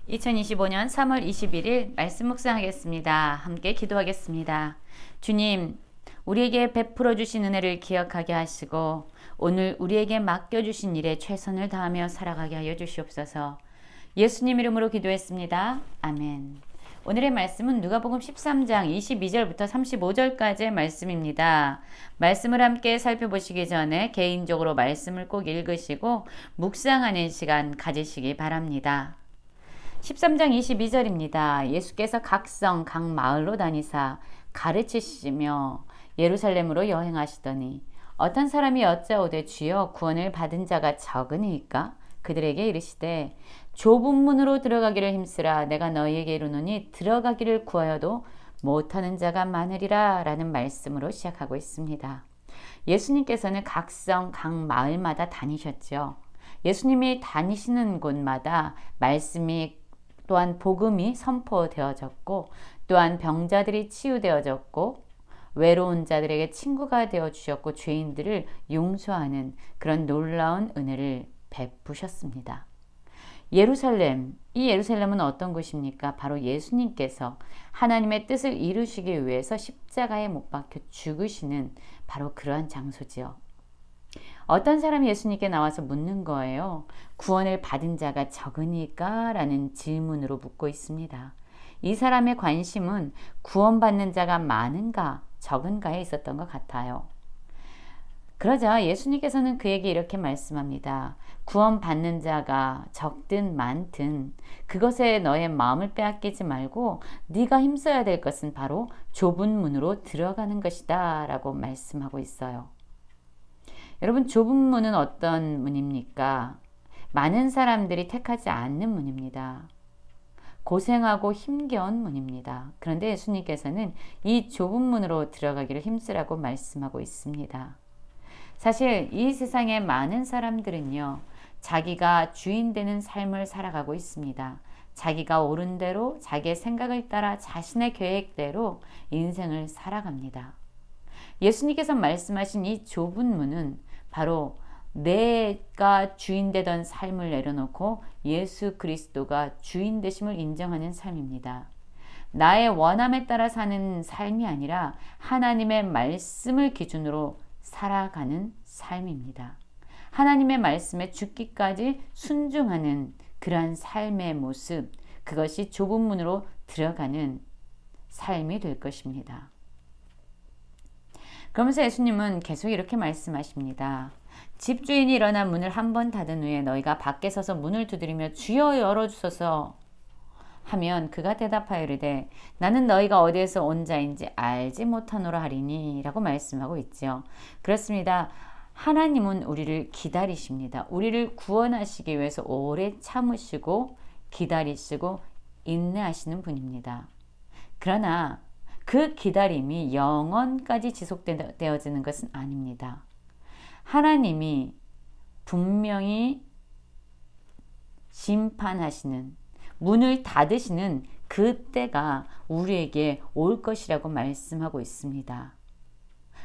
2025년 3월 21일 말씀 묵상하겠습니다. 함께 기도하겠습니다. 주님, 우리에게 베풀어 주신 은혜를 기억하게 하시고 오늘 우리에게 맡겨주신 일에 최선을 다하며 살아가게 하여 주시옵소서. 예수님 이름으로 기도했습니다. 아멘. 오늘의 말씀은 누가복음 13장 22절부터 35절까지의 말씀입니다. 말씀을 함께 살펴보시기 전에 개인적으로 말씀을 꼭 읽으시고 묵상하는 시간 가지시기 바랍니다. 13장 22절입니다. 예수께서 각 성, 각 마을로 다니사 가르치시며 예루살렘으로 여행하시더니 어떤 사람이 여짜오되 주여 구원을 받은 자가 적으니까 그들에게 이르시되 좁은 문으로 들어가기를 힘쓰라 내가 너희에게 이르노니 들어가기를 구하여도 못하는 자가 많으리라 라는 말씀으로 시작하고 있습니다. 예수님께서는 각 성, 각 마을마다 다니셨죠. 예수님이 다니시는 곳마다 말씀이 또한 복음이 선포되어졌고 또한 병자들이 치유되어졌고 외로운 자들에게 친구가 되어주셨고 죄인들을 용서하는 그런 놀라운 은혜를 베푸셨습니다. 예루살렘, 이 예루살렘은 어떤 곳입니까? 바로 예수님께서 하나님의 뜻을 이루시기 위해서 십자가에 못 박혀 죽으시는 바로 그러한 장소지요. 어떤 사람이 예수님께 나와서 묻는 거예요. 구원을 받은 자가 적으니까? 라는 질문으로 묻고 있습니다. 이 사람의 관심은 구원받는 자가 많은가, 적은가에 있었던 것 같아요. 그러자 예수님께서는 그에게 이렇게 말씀합니다. 구원받는 자가 적든 많든 그것에 너의 마음을 빼앗기지 말고 네가 힘써야 될 것은 바로 좁은 문으로 들어가는 것이다 라고 말씀하고 있어요. 여러분, 좁은 문은 어떤 문입니까? 많은 사람들이 택하지 않는 문입니다. 고생하고 힘겨운 문입니다. 그런데 예수님께서는 이 좁은 문으로 들어가기를 힘쓰라고 말씀하고 있습니다. 사실 이 세상의 많은 사람들은요, 자기가 주인 되는 삶을 살아가고 있습니다. 자기가 옳은 대로 자기의 생각을 따라 자신의 계획대로 인생을 살아갑니다. 예수님께서 말씀하신 이 좁은 문은 바로 내가 주인 되던 삶을 내려놓고 예수 그리스도가 주인 되심을 인정하는 삶입니다. 나의 원함에 따라 사는 삶이 아니라 하나님의 말씀을 기준으로 살아가는 삶입니다. 하나님의 말씀에 죽기까지 순종하는 그러한 삶의 모습, 그것이 좁은 문으로 들어가는 삶이 될 것입니다. 그러면서 예수님은 계속 이렇게 말씀하십니다. 집주인이 일어나 문을 한 번 닫은 후에 너희가 밖에 서서 문을 두드리며 주여 열어주소서 하면 그가 대답하여 이르되 나는 너희가 어디에서 온 자인지 알지 못하노라 하리니 라고 말씀하고 있죠. 그렇습니다. 하나님은 우리를 기다리십니다. 우리를 구원하시기 위해서 오래 참으시고 기다리시고 인내하시는 분입니다. 그러나 그 기다림이 영원까지 지속되어지는 것은 아닙니다. 하나님이 분명히 심판하시는, 문을 닫으시는 그때가 우리에게 올 것이라고 말씀하고 있습니다.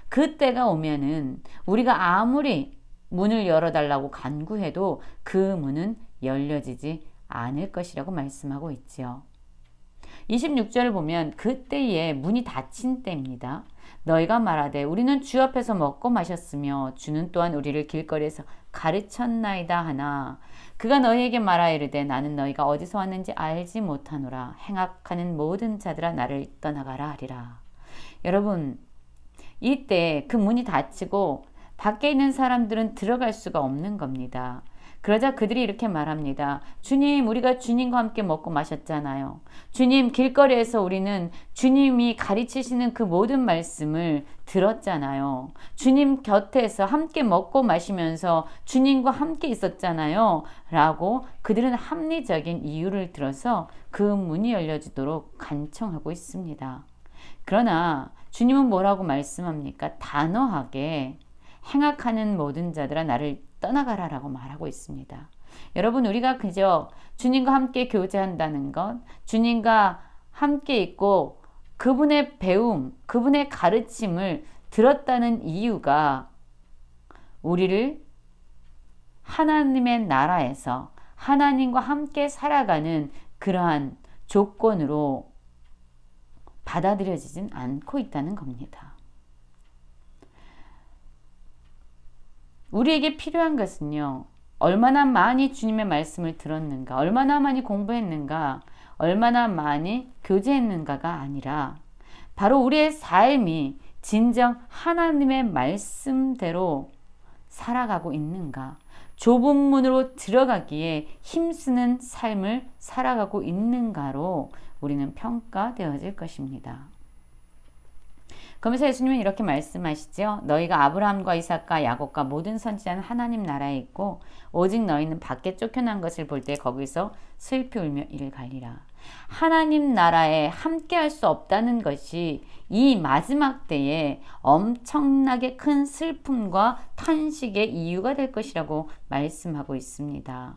그때가 오면은 우리가 아무리 문을 열어달라고 간구해도 그 문은 열려지지 않을 것이라고 말씀하고 있지요. 26절을 보면 그때에 문이 닫힌 때입니다. 너희가 말하되 우리는 주 앞에서 먹고 마셨으며 주는 또한 우리를 길거리에서 가르쳤나이다 하나 그가 너희에게 말하 이르되 나는 너희가 어디서 왔는지 알지 못하노라 행악하는 모든 자들아 나를 떠나가라 하리라. 여러분, 이때 그 문이 닫히고 밖에 있는 사람들은 들어갈 수가 없는 겁니다. 그러자 그들이 이렇게 말합니다. 주님, 우리가 주님과 함께 먹고 마셨잖아요. 주님, 길거리에서 우리는 주님이 가르치시는 그 모든 말씀을 들었잖아요. 주님 곁에서 함께 먹고 마시면서 주님과 함께 있었잖아요. 라고 그들은 합리적인 이유를 들어서 그 문이 열려지도록 간청하고 있습니다. 그러나 주님은 뭐라고 말씀합니까? 단호하게 행악하는 모든 자들아 나를 떠나가라 라고 말하고 있습니다. 여러분, 우리가 그저 주님과 함께 교제한다는 것, 주님과 함께 있고 그분의 배움, 그분의 가르침을 들었다는 이유가 우리를 하나님의 나라에서 하나님과 함께 살아가는 그러한 조건으로 받아들여지진 않고 있다는 겁니다. 우리에게 필요한 것은요, 얼마나 많이 주님의 말씀을 들었는가, 얼마나 많이 공부했는가, 얼마나 많이 교제했는가가 아니라 바로 우리의 삶이 진정 하나님의 말씀대로 살아가고 있는가, 좁은 문으로 들어가기에 힘쓰는 삶을 살아가고 있는가로 우리는 평가되어질 것입니다. 그러면서 예수님은 이렇게 말씀하시죠. 너희가 아브라함과 이삭과 야곱과 모든 선지자는 하나님 나라에 있고 오직 너희는 밖에 쫓겨난 것을 볼 때 거기서 슬피 울며 이를 갈리라. 하나님 나라에 함께 할 수 없다는 것이 이 마지막 때에 엄청나게 큰 슬픔과 탄식의 이유가 될 것이라고 말씀하고 있습니다.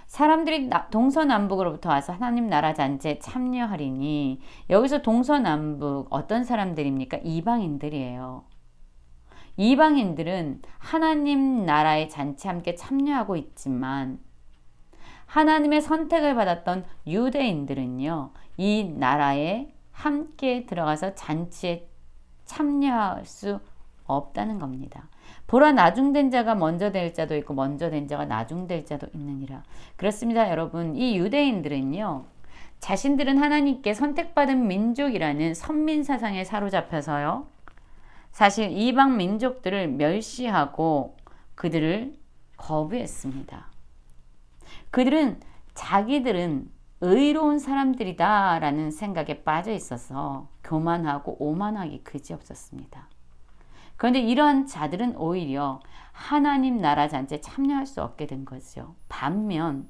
사람들이 동서남북으로부터 와서 하나님 나라 잔치에 참여하리니, 여기서 동서남북 어떤 사람들입니까? 이방인들이에요. 이방인들은 하나님 나라의 잔치에 함께 참여하고 있지만 하나님의 선택을 받았던 유대인들은요, 이 나라에 함께 들어가서 잔치에 참여할 수 없다는 겁니다. 보라, 나중된 자가 먼저 될 자도 있고 먼저 된 자가 나중될 자도 있느니라. 그렇습니다, 여러분. 이 유대인들은요, 자신들은 하나님께 선택받은 민족이라는 선민 사상에 사로잡혀서요, 사실 이방 민족들을 멸시하고 그들을 거부했습니다. 그들은 자기들은 의로운 사람들이다 라는 생각에 빠져 있어서 교만하고 오만하기 그지없었습니다. 그런데 이러한 자들은 오히려 하나님 나라 잔치에 참여할 수 없게 된 거죠. 반면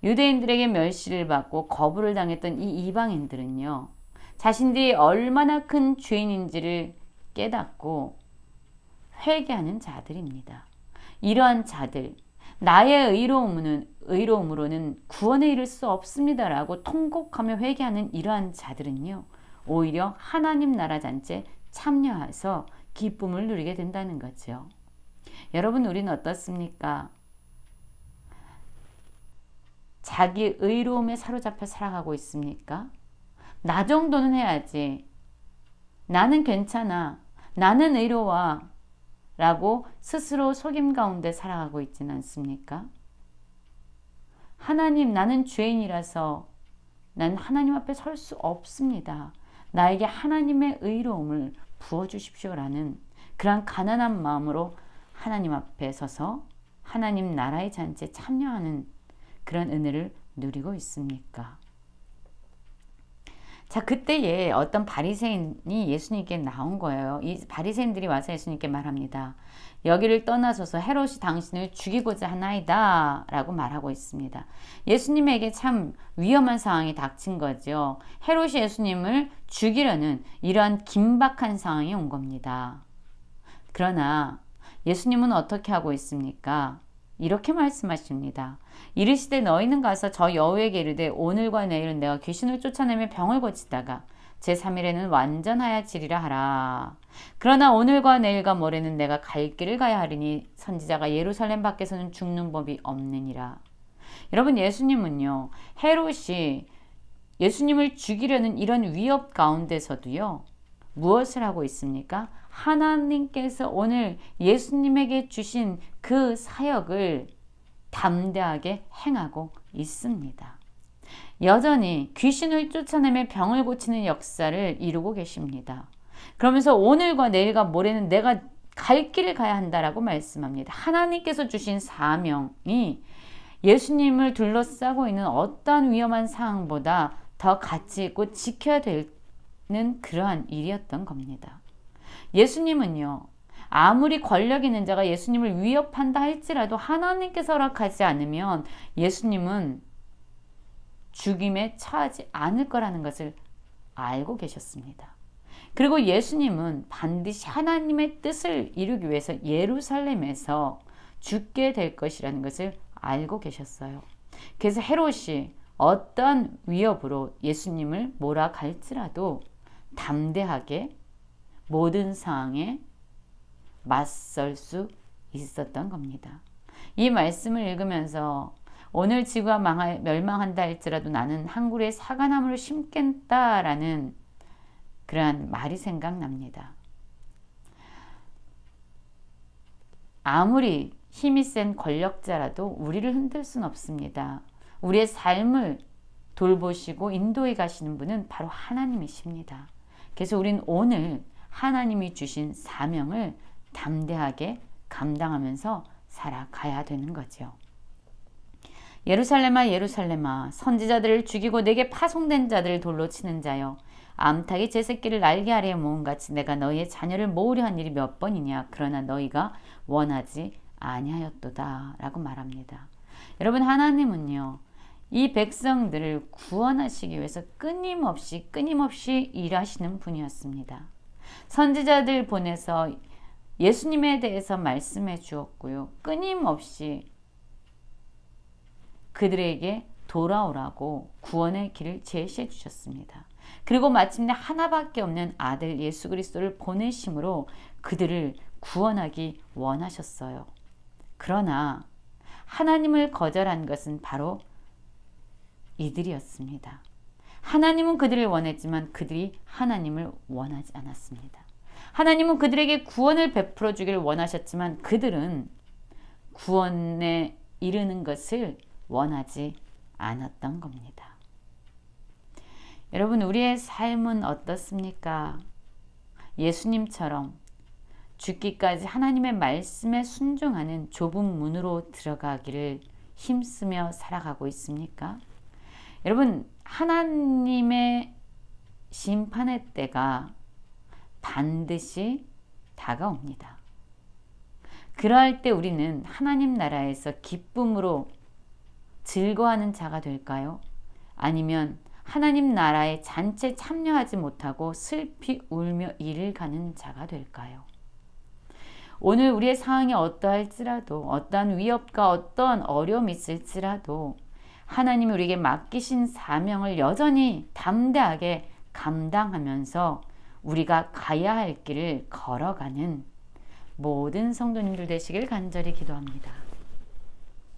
유대인들에게 멸시를 받고 거부를 당했던 이 이방인들은요, 자신들이 얼마나 큰 죄인인지를 깨닫고 회개하는 자들입니다. 이러한 자들, 나의 의로움으로는 구원에 이를 수 없습니다라고 통곡하며 회개하는 이러한 자들은요, 오히려 하나님 나라 잔치에 참여해서 기쁨을 누리게 된다는 거죠. 여러분, 우리는 어떻습니까? 자기 의로움에 사로잡혀 살아가고 있습니까? 나 정도는 해야지, 나는 괜찮아, 나는 의로워 라고 스스로 속임 가운데 살아가고 있지는 않습니까? 하나님, 나는 죄인이라서 난 하나님 앞에 설 수 없습니다. 나에게 하나님의 의로움을 부어주십시오라는 그러한 가난한 마음으로 하나님 앞에 서서 하나님 나라의 잔치에 참여하는 그런 은혜를 누리고 있습니까? 자, 그때에 어떤 바리새인이 예수님께 나온 거예요. 이 바리새인들이 와서 예수님께 말합니다. 여기를 떠나소서, 헤롯이 당신을 죽이고자 하나이다 라고 말하고 있습니다. 예수님에게 참 위험한 상황이 닥친 거죠. 헤롯이 예수님을 죽이려는 이러한 긴박한 상황이 온 겁니다. 그러나 예수님은 어떻게 하고 있습니까? 이렇게 말씀하십니다. 이르시되 너희는 가서 저 여우에게 이르되 오늘과 내일은 내가 귀신을 쫓아내며 병을 고치다가 제3일에는 완전하여지리라 하라. 그러나 오늘과 내일과 모레는 내가 갈 길을 가야 하리니 선지자가 예루살렘 밖에서는 죽는 법이 없느니라. 여러분, 예수님은요, 헤롯이 예수님을 죽이려는 이런 위협 가운데서도요, 무엇을 하고 있습니까? 하나님께서 오늘 예수님에게 주신 그 사역을 담대하게 행하고 있습니다. 여전히 귀신을 쫓아내며 병을 고치는 역사를 이루고 계십니다. 그러면서 오늘과 내일과 모레는 내가 갈 길을 가야 한다라고 말씀합니다. 하나님께서 주신 사명이 예수님을 둘러싸고 있는 어떠한 위험한 상황보다 더 가치 있고 지켜야 되는 그러한 일이었던 겁니다. 예수님은요, 아무리 권력 있는 자가 예수님을 위협한다 할지라도 하나님께서 허락하지 않으면 예수님은 죽임에 처하지 않을 거라는 것을 알고 계셨습니다. 그리고 예수님은 반드시 하나님의 뜻을 이루기 위해서 예루살렘에서 죽게 될 것이라는 것을 알고 계셨어요. 그래서 헤롯이 어떤 위협으로 예수님을 몰아갈지라도 담대하게 모든 상황에 맞설 수 있었던 겁니다. 이 말씀을 읽으면서 오늘 지구가 멸망한다 할지라도 나는 한 그루의 사과나무를 심겠다라는 그러한 말이 생각납니다. 아무리 힘이 센 권력자라도 우리를 흔들 수는 없습니다. 우리의 삶을 돌보시고 인도해 가시는 분은 바로 하나님이십니다. 그래서 우린 오늘 하나님이 주신 사명을 담대하게 감당하면서 살아가야 되는 거죠. 예루살렘아 예루살렘아 선지자들을 죽이고 내게 파송된 자들을 돌로 치는 자여 암탉이 제 새끼를 날개 아래에 모음같이 내가 너희의 자녀를 모으려 한 일이 몇 번이냐 그러나 너희가 원하지 아니하였도다 라고 말합니다. 여러분 하나님은요 이 백성들을 구원하시기 위해서 끊임없이 일하시는 분이었습니다. 선지자들 보내서 예수님에 대해서 말씀해 주었고요. 끊임없이 그들에게 돌아오라고 구원의 길을 제시해 주셨습니다. 그리고 마침내 하나밖에 없는 아들 예수 그리스도를 보내심으로 그들을 구원하기 원하셨어요. 그러나 하나님을 거절한 것은 바로 이들이었습니다. 하나님은 그들을 원했지만 그들이 하나님을 원하지 않았습니다. 하나님은 그들에게 구원을 베풀어 주기를 원하셨지만 그들은 구원에 이르는 것을 원하지 않았던 겁니다. 여러분 우리의 삶은 어떻습니까? 예수님처럼 죽기까지 하나님의 말씀에 순종하는 좁은 문으로 들어가기를 힘쓰며 살아가고 있습니까? 여러분 하나님의 심판의 때가 반드시 다가옵니다. 그러할 때 우리는 하나님 나라에서 기쁨으로 즐거워하는 자가 될까요? 아니면 하나님 나라에 잔치에 참여하지 못하고 슬피 울며 이를 가는 자가 될까요? 오늘 우리의 상황이 어떠할지라도 어떠한 위협과 어떠한 어려움이 있을지라도 하나님이 우리에게 맡기신 사명을 여전히 담대하게 감당하면서 우리가 가야 할 길을 걸어가는 모든 성도님들 되시길 간절히 기도합니다.